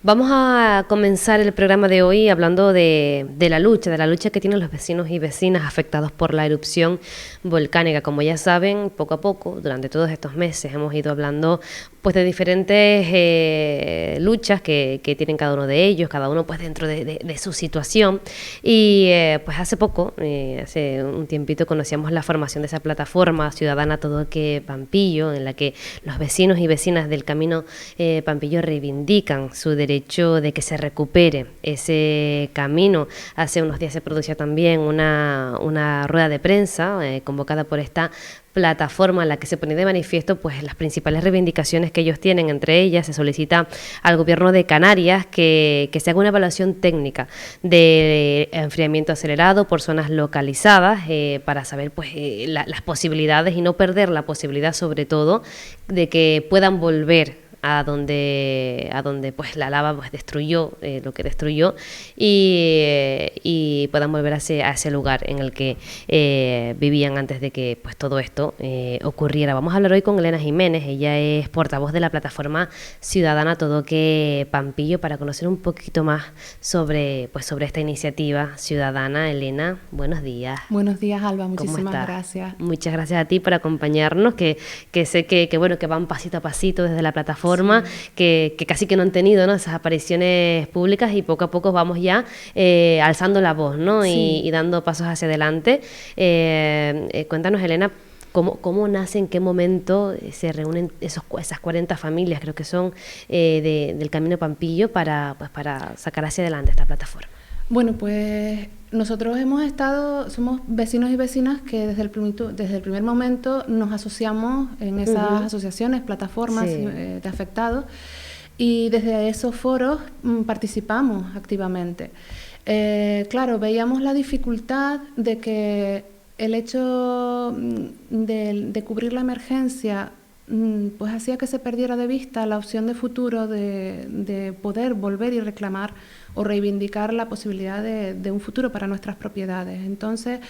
Vamos a comenzar el programa de hoy hablando de la lucha que tienen los vecinos y vecinas afectados por la erupción volcánica. Como ya saben, poco a poco, durante todos estos meses, hemos ido hablando pues de diferentes luchas que tienen cada uno de ellos, cada uno pues dentro de su situación. Y pues hace poco, hace un tiempito, conocíamos la formación de esa plataforma ciudadana Todoque Pampillo, en la que los vecinos y vecinas del Camino Pampillo reivindican su derecho de que se recupere ese camino. Hace unos días se producía también una rueda de prensa convocada por esta plataforma en la que se pone de manifiesto pues las principales reivindicaciones que ellos tienen. Entre ellas se solicita al gobierno de Canarias que se haga una evaluación técnica de enfriamiento acelerado por zonas localizadas para saber pues las posibilidades y no perder la posibilidad, sobre todo, de que puedan volver a donde pues la lava pues destruyó lo que destruyó y puedan volver a ese lugar en el que vivían antes de que pues todo esto ocurriera. Vamos a hablar hoy con Elena Jiménez. Ella es portavoz de la plataforma ciudadana Todoque Pampillo, para conocer un poquito más sobre esta iniciativa ciudadana. Elena, buenos días. Buenos días, Alba, muchísimas gracias. Muchas gracias a ti por acompañarnos, que sé que van pasito a pasito desde la plataforma. Sí. que casi que no han tenido, ¿no?, esas apariciones públicas, y poco a poco vamos ya alzando la voz, ¿no? Sí. y dando pasos hacia adelante. Cuéntanos, Elena, ¿cómo nace, en qué momento se reúnen esas 40 familias, creo que son, del Camino Pampillo para sacar hacia adelante esta plataforma? Bueno, pues nosotros somos vecinos y vecinas que desde el primer momento nos asociamos en esas asociaciones, plataformas, sí, de afectados, y desde esos foros participamos activamente. Claro, veíamos la dificultad de que el hecho de cubrir la emergencia pues hacía que se perdiera de vista la opción de futuro de poder volver y reclamar o reivindicar la posibilidad de un futuro para nuestras propiedades. Entonces,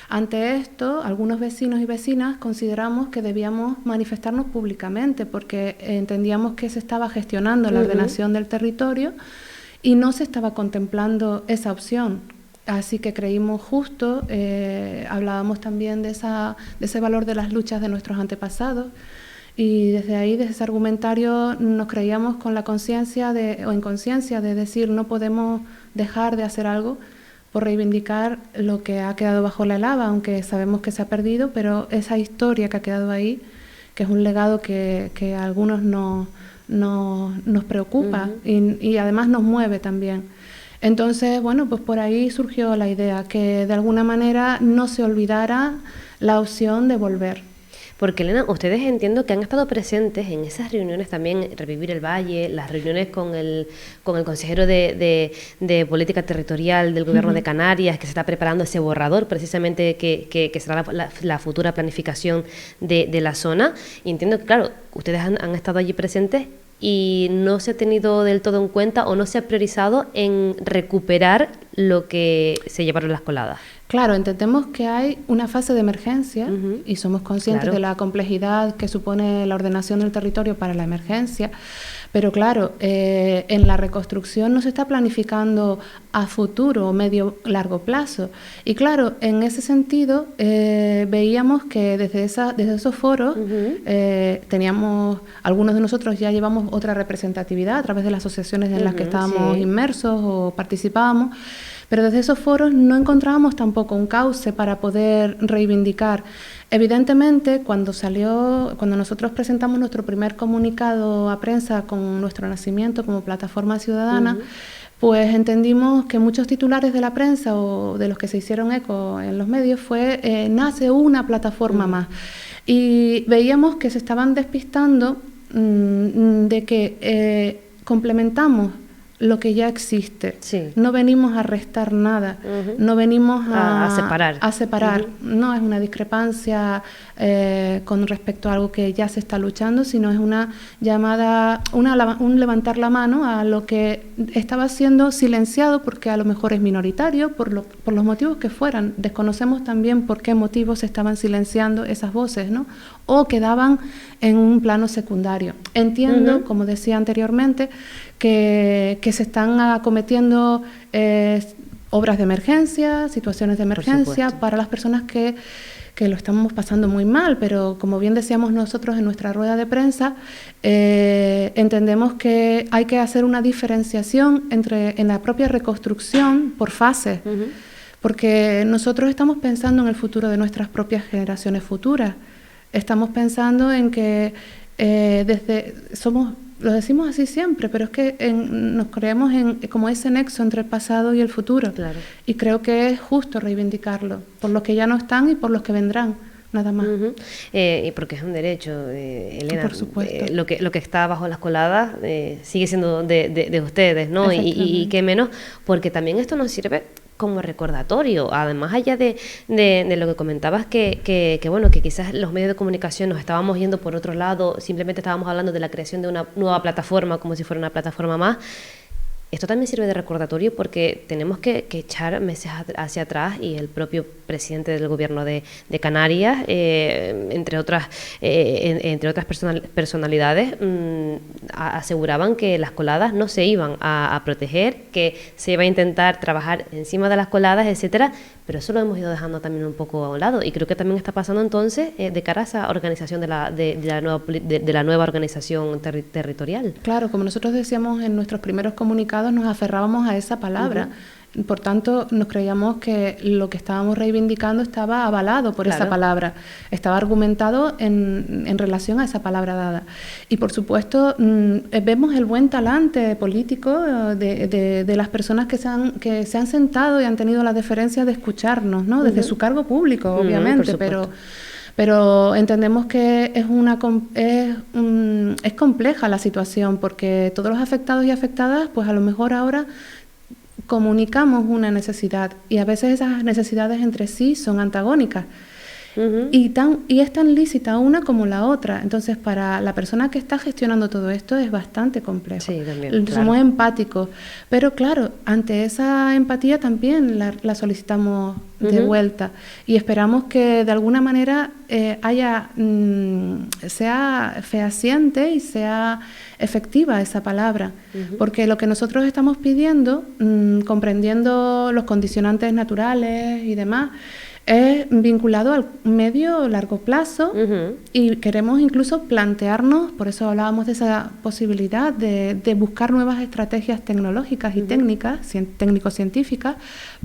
ante esto, algunos vecinos y vecinas consideramos que debíamos manifestarnos públicamente, porque entendíamos que se estaba gestionando la ordenación del territorio y no se estaba contemplando esa opción. Así que creímos justo, hablábamos también de ese valor de las luchas de nuestros antepasados, y desde ese argumentario nos creíamos con la conciencia o en conciencia de decir: no podemos dejar de hacer algo por reivindicar lo que ha quedado bajo la lava, aunque sabemos que se ha perdido, pero esa historia que ha quedado ahí, que es un legado que a algunos nos preocupa y además nos mueve también. Entonces, bueno, pues por ahí surgió la idea, que de alguna manera no se olvidara la opción de volver. Porque, Elena, ustedes entiendo que han estado presentes en esas reuniones también, Revivir el Valle, las reuniones con el consejero de Política Territorial del Gobierno de Canarias, que se está preparando ese borrador precisamente que será la futura planificación de la zona. Y entiendo que, claro, ustedes han estado allí presentes y no se ha tenido del todo en cuenta o no se ha priorizado en recuperar lo que se llevaron las coladas. Claro, entendemos que hay una fase de emergencia y somos conscientes de la complejidad que supone la ordenación del territorio para la emergencia, pero claro, en la reconstrucción no se está planificando a futuro o medio-largo plazo. Y claro, en ese sentido veíamos que desde esos foros teníamos, algunos de nosotros ya llevamos otra representatividad a través de las asociaciones en las que estábamos inmersos o participábamos, pero desde esos foros no encontrábamos tampoco un cauce para poder reivindicar. Evidentemente, cuando nosotros presentamos nuestro primer comunicado a prensa con nuestro nacimiento como plataforma ciudadana, pues entendimos que muchos titulares de la prensa o de los que se hicieron eco en los medios nace una plataforma más. Y veíamos que se estaban despistando de que complementamos lo que ya existe. Sí. No venimos a restar nada, no venimos a separar. No es una discrepancia con respecto a algo que ya se está luchando, sino es una llamada, un levantar la mano a lo que estaba siendo silenciado, porque a lo mejor es minoritario, por los motivos que fueran. Desconocemos también por qué motivos se estaban silenciando esas voces, ¿no? o quedaban en un plano secundario. Entiendo, como decía anteriormente, que se están acometiendo obras de emergencia, situaciones de emergencia para las personas que lo estamos pasando muy mal, pero como bien decíamos nosotros en nuestra rueda de prensa, entendemos que hay que hacer una diferenciación en la propia reconstrucción por fases, porque nosotros estamos pensando en el futuro de nuestras propias generaciones futuras. Estamos pensando en que lo decimos así siempre, pero es que nos creemos en como ese nexo entre el pasado y el futuro. Claro. Y creo que es justo reivindicarlo, por los que ya no están y por los que vendrán, nada más. Y porque es un derecho, Elena. Por supuesto. Lo que está bajo las coladas sigue siendo de ustedes, ¿no? Y qué menos, porque también esto nos sirve como recordatorio, además allá de lo que comentabas, que bueno, que quizás los medios de comunicación nos estábamos yendo por otro lado, simplemente estábamos hablando de la creación de una nueva plataforma como si fuera una plataforma más. Esto también sirve de recordatorio porque tenemos que echar meses hacia atrás, y el propio presidente del gobierno de Canarias, entre otras personalidades, aseguraban que las coladas no se iban a proteger, que se iba a intentar trabajar encima de las coladas, etcétera, pero eso lo hemos ido dejando también un poco a un lado, y creo que también está pasando entonces de cara a esa organización de la nueva organización territorial. Claro, como nosotros decíamos en nuestros primeros comunicados, nos aferrábamos a esa palabra. Por tanto, nos creíamos que lo que estábamos reivindicando estaba avalado por esa palabra, estaba argumentado en relación a esa palabra dada. Y por supuesto, vemos el buen talante político de las personas que se han sentado y han tenido la deferencia de escucharnos, ¿no? Desde su cargo público, obviamente, pero entendemos que es compleja la situación, porque todos los afectados y afectadas, pues a lo mejor ahora comunicamos una necesidad, y a veces esas necesidades entre sí son antagónicas. Y es tan lícita una como la otra. Entonces, para la persona que está gestionando todo esto es bastante complejo. Sí, también, somos empáticos, pero claro, ante esa empatía también la solicitamos de vuelta, y esperamos que de alguna manera sea fehaciente y sea efectiva esa palabra, porque lo que nosotros estamos pidiendo, comprendiendo los condicionantes naturales y demás, es vinculado al medio-largo plazo, y queremos incluso plantearnos, por eso hablábamos de esa posibilidad de buscar nuevas estrategias tecnológicas y técnicas, técnico-científicas,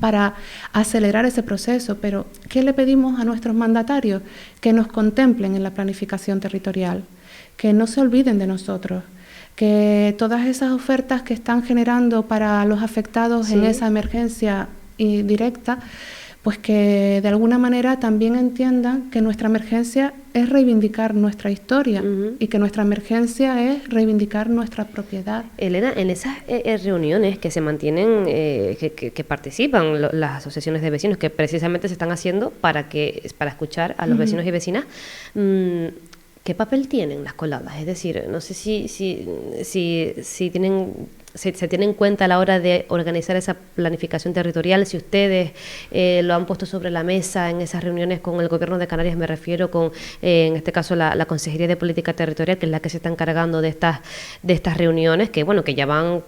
para acelerar ese proceso. Pero, ¿qué le pedimos a nuestros mandatarios? Que nos contemplen en la planificación territorial, que no se olviden de nosotros, que todas esas ofertas que están generando para los afectados en esa emergencia directa, pues que de alguna manera también entiendan que nuestra emergencia es reivindicar nuestra historia, y que nuestra emergencia es reivindicar nuestra propiedad. Elena, en esas reuniones que se mantienen, que participan las asociaciones de vecinos, que precisamente se están haciendo para escuchar a los vecinos y vecinas, ¿qué papel tienen las coladas? Es decir, no sé si tienen... Se tiene en cuenta a la hora de organizar esa planificación territorial, si ustedes lo han puesto sobre la mesa en esas reuniones con el Gobierno de Canarias, me refiero con, en este caso, la Consejería de Política Territorial, que es la que se está encargando de estas reuniones, que bueno, que ya van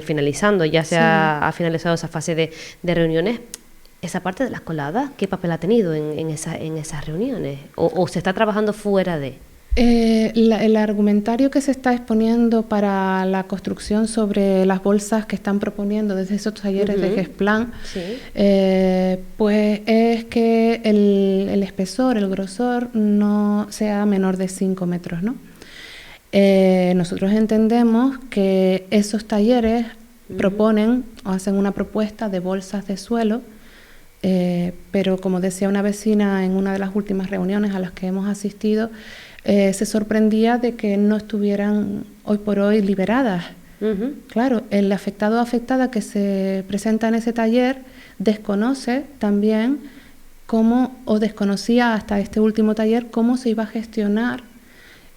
finalizando, ya se ha finalizado esa fase de reuniones. Esa parte de las coladas, ¿qué papel ha tenido en esas reuniones? ¿O se está trabajando fuera de...? El argumentario que se está exponiendo para la construcción sobre las bolsas que están proponiendo desde esos talleres de GESPLAN, pues es que el espesor, el grosor, no sea menor de 5 metros, ¿no? Nosotros entendemos que esos talleres proponen o hacen una propuesta de bolsas de suelo, pero como decía una vecina en una de las últimas reuniones a las que hemos asistido, se sorprendía de que no estuvieran hoy por hoy liberadas. Claro, el afectado o afectada que se presenta en ese taller desconoce también desconocía hasta este último taller cómo se iba a gestionar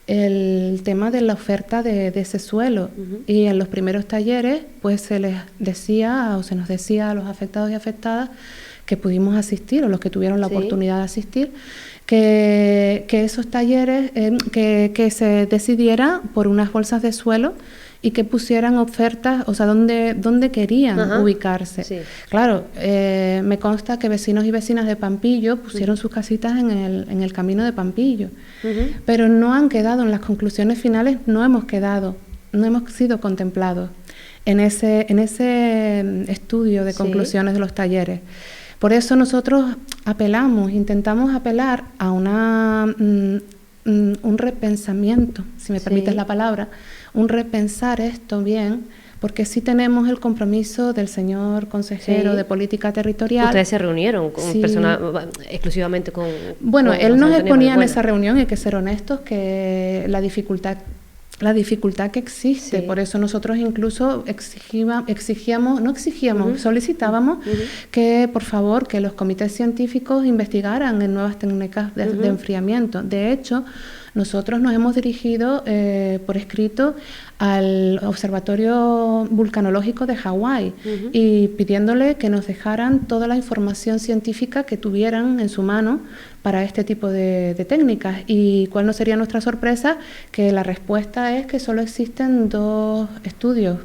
el tema de la oferta de ese suelo. Y en los primeros talleres pues se les decía o se nos decía a los afectados y afectadas que pudimos asistir, o los que tuvieron la oportunidad de asistir, que esos talleres, que se decidiera por unas bolsas de suelo y que pusieran ofertas, o sea, dónde querían ubicarse. Sí. Claro, me consta que vecinos y vecinas de Pampillo pusieron sus casitas en el camino de Pampillo, pero no han quedado en las conclusiones finales, no hemos sido contemplados en ese estudio de conclusiones de los talleres. Por eso nosotros intentamos apelar a un repensamiento, si me permites la palabra, un repensar esto bien, porque sí tenemos el compromiso del señor consejero de Política Territorial. Ustedes se reunieron exclusivamente con... Bueno, él nos exponía en esa reunión, y hay que ser honestos, que la dificultad que existe, por eso nosotros incluso solicitábamos que por favor que los comités científicos investigaran en nuevas técnicas de enfriamiento. De hecho, nosotros nos hemos dirigido por escrito al Observatorio Vulcanológico de Hawái y pidiéndole que nos dejaran toda la información científica que tuvieran en su mano para este tipo de técnicas. ¿Y cuál no sería nuestra sorpresa? Que la respuesta es que solo existen 2 estudios,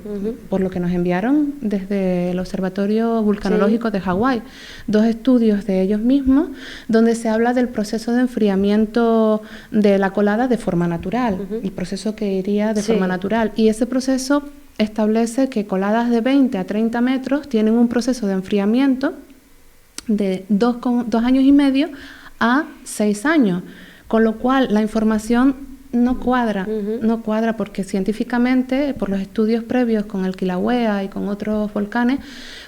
por lo que nos enviaron desde el Observatorio Vulcanológico de Hawái, 2 estudios de ellos mismos, donde se habla del proceso de enfriamiento de la colada de forma natural, el proceso que iría de forma natural. Y ese proceso establece que coladas de 20 a 30 metros tienen un proceso de enfriamiento de 2 años y medio a 6 años, con lo cual la información no cuadra, porque científicamente, por los estudios previos con el Kilauea y con otros volcanes,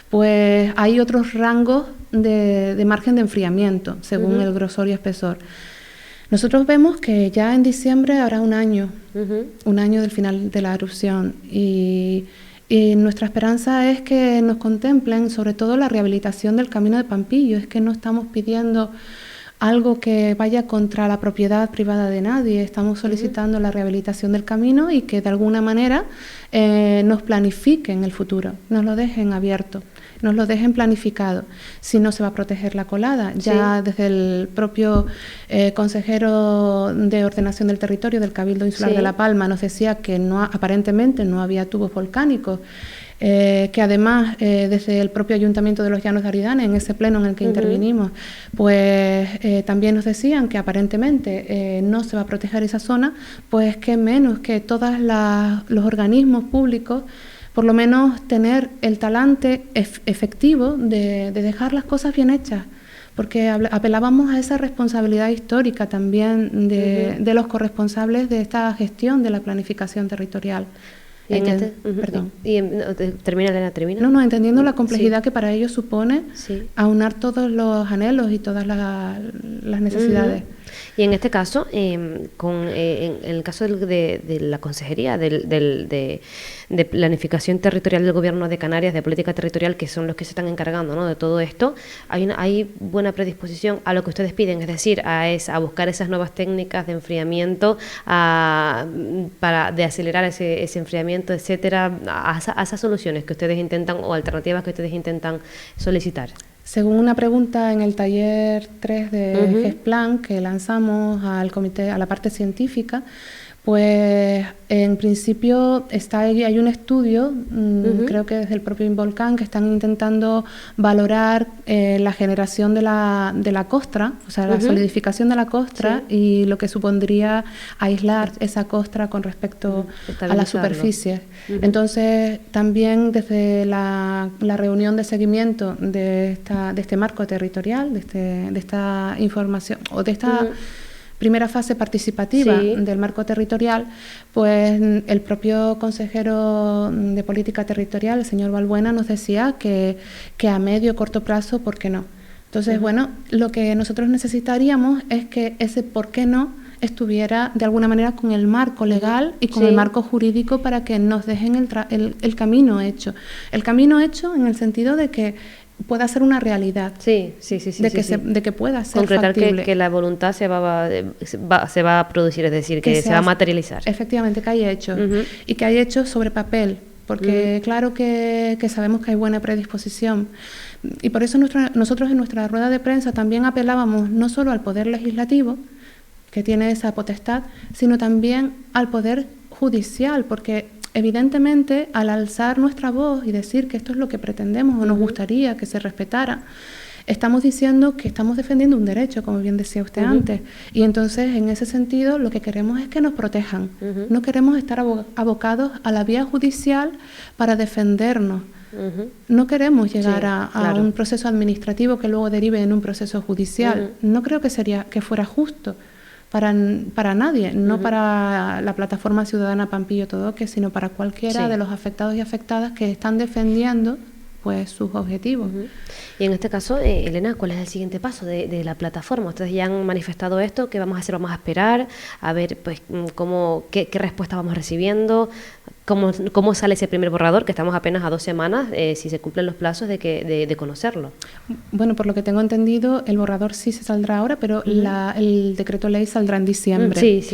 pues hay otros rangos de margen de enfriamiento, según el grosor y espesor. Nosotros vemos que ya en diciembre habrá un año del final de la erupción, y nuestra esperanza es que nos contemplen sobre todo la rehabilitación del camino de Pampillo. Es que no estamos pidiendo algo que vaya contra la propiedad privada de nadie, estamos solicitando la rehabilitación del camino y que de alguna manera nos planifiquen el futuro, nos lo dejen abierto, nos lo dejen planificado. Si no se va a proteger la colada, ya desde el propio consejero de Ordenación del Territorio del Cabildo Insular de La Palma nos decía que aparentemente no había tubos volcánicos, que además desde el propio Ayuntamiento de los Llanos de Aridane, en ese pleno en el que intervinimos, pues también nos decían que aparentemente no se va a proteger esa zona, pues que menos que todos los organismos públicos, por lo menos tener el talante efectivo de dejar las cosas bien hechas, porque apelábamos a esa responsabilidad histórica también de los corresponsables de esta gestión de la planificación territorial. Perdón. ¿Termina? No, entendiendo la complejidad que para ellos supone aunar todos los anhelos y todas las necesidades. Y en este caso, en el caso de la Consejería de Planificación Territorial del Gobierno de Canarias, de Política Territorial, que son los que se están encargando, ¿no?, de todo esto, hay buena predisposición a lo que ustedes piden, es decir, a buscar esas nuevas técnicas de enfriamiento, de acelerar ese enfriamiento, etcétera, a esas soluciones que ustedes intentan o alternativas que ustedes intentan solicitar. Según una pregunta en el taller 3 de GESPLAN que lanzamos al comité, a la parte científica, pues en principio hay un estudio, creo que desde el propio Involcan, que están intentando valorar la generación de la costra, o sea, la solidificación de la costra y lo que supondría aislar esa costra con respecto a la superficie. Entonces, también desde la reunión de seguimiento de este marco territorial, de esta información, o de esta primera fase participativa del marco territorial, pues el propio consejero de Política Territorial, el señor Balbuena, nos decía que a medio o corto plazo, ¿por qué no? Entonces, bueno, lo que nosotros necesitaríamos es que ese ¿por qué no? Estuviera de alguna manera con el marco legal y con el marco jurídico para que nos dejen el camino hecho. El camino hecho en el sentido de que pueda ser una realidad, de que pueda ser concretar factible. Que la voluntad se va a producir, es decir, que se va a materializar. Efectivamente, que hay hechos, y que hay hechos sobre papel, porque claro que sabemos que hay buena predisposición. Y por eso nosotros en nuestra rueda de prensa también apelábamos no solo al Poder Legislativo, que tiene esa potestad, sino también al Poder Judicial, porque evidentemente al alzar nuestra voz y decir que esto es lo que pretendemos o nos gustaría que se respetara, estamos diciendo que estamos defendiendo un derecho, como bien decía usted antes, y entonces en ese sentido lo que queremos es que nos protejan. No queremos estar abocados a la vía judicial para defendernos. No queremos llegar a un proceso administrativo que luego derive en un proceso judicial. No creo que fuera justo para nadie, no para la plataforma ciudadana Pampillo Todoque, sino para cualquiera de los afectados y afectadas que están defendiendo pues sus objetivos. Y en este caso, Elena, ¿cuál es el siguiente paso de la plataforma? Ustedes ya han manifestado esto, ¿qué vamos a hacer? Vamos a esperar a ver pues qué respuesta vamos recibiendo, cómo sale ese primer borrador, que estamos apenas a 2 semanas, si se cumplen los plazos de conocerlo. Bueno, por lo que tengo entendido, el borrador sí se saldrá ahora, pero el decreto ley saldrá en diciembre. Sí.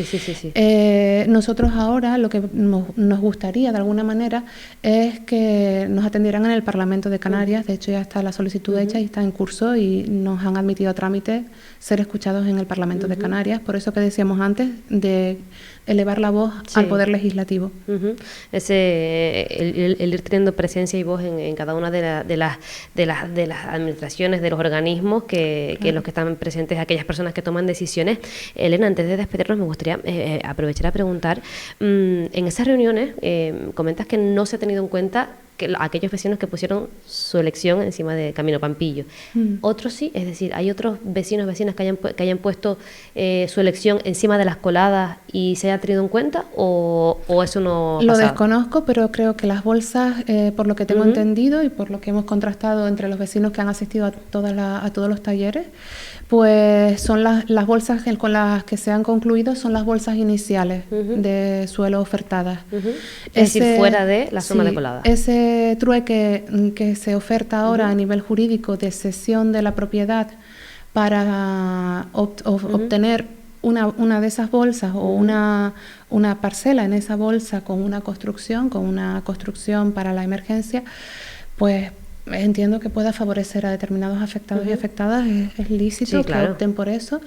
Nosotros ahora lo que nos gustaría de alguna manera es que nos atendieran en el Parlamento de Canarias. De hecho ya está la solicitud hecha y está en curso y nos han admitido a trámite ser escuchados en el Parlamento de Canarias. Por eso que decíamos antes de elevar la voz al Poder Legislativo. El ir teniendo presencia y voz en cada una de las administraciones, de los organismos que los que están presentes, aquellas personas que toman decisiones. Elena, antes de despedirnos me gustaría aprovechar a preguntar, en esas reuniones comentas que no se ha tenido en cuenta que aquellos vecinos que pusieron su elección encima de Camino Pampillo. Otros sí, es decir, ¿hay otros vecinos, vecinas que hayan puesto su elección encima de las coladas y se haya tenido en cuenta o eso no ha Lo pasado? desconozco, pero creo que las bolsas, por lo que tengo entendido y por lo que hemos contrastado entre los vecinos que han asistido a todos los talleres, pues son las bolsas con las que se han concluido, son las bolsas iniciales de suelo ofertadas. Es decir, fuera de la zona de colada. Ese trueque que se oferta ahora a nivel jurídico de cesión de la propiedad para obtener una de esas bolsas o una parcela en esa bolsa con una construcción para la emergencia, pues entiendo que pueda favorecer a determinados afectados y afectadas, es lícito que opten por eso,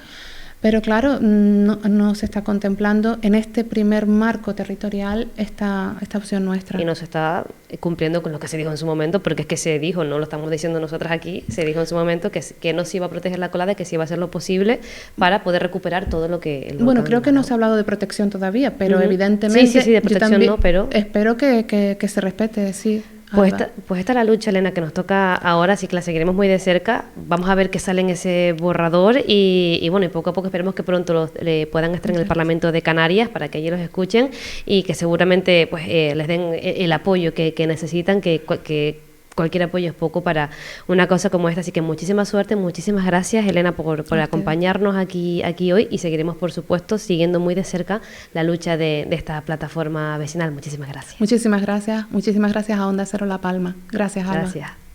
pero claro, no se está contemplando en este primer marco territorial esta opción nuestra. Y no se está cumpliendo con lo que se dijo en su momento, porque es que se dijo, no lo estamos diciendo nosotras aquí, se dijo en su momento que no se iba a proteger la colada, que se iba a hacer lo posible para poder recuperar todo lo que... Bueno, creo que no se ha hablado de protección todavía, pero evidentemente... Sí, de protección no, pero... Espero que se respete, sí. Pues esta es la lucha, Elena, que nos toca ahora, así que la seguiremos muy de cerca. Vamos a ver qué sale en ese borrador y bueno, y poco a poco esperemos que pronto puedan estar en el Parlamento de Canarias para que allí los escuchen y que seguramente pues les den el apoyo que necesitan, que cualquier apoyo es poco para una cosa como esta. Así que muchísima suerte, muchísimas gracias, Elena, por acompañarnos aquí hoy y seguiremos, por supuesto, siguiendo muy de cerca la lucha de esta plataforma vecinal. Muchísimas gracias. Muchísimas gracias a Onda Cero La Palma. Gracias, Alba. Gracias.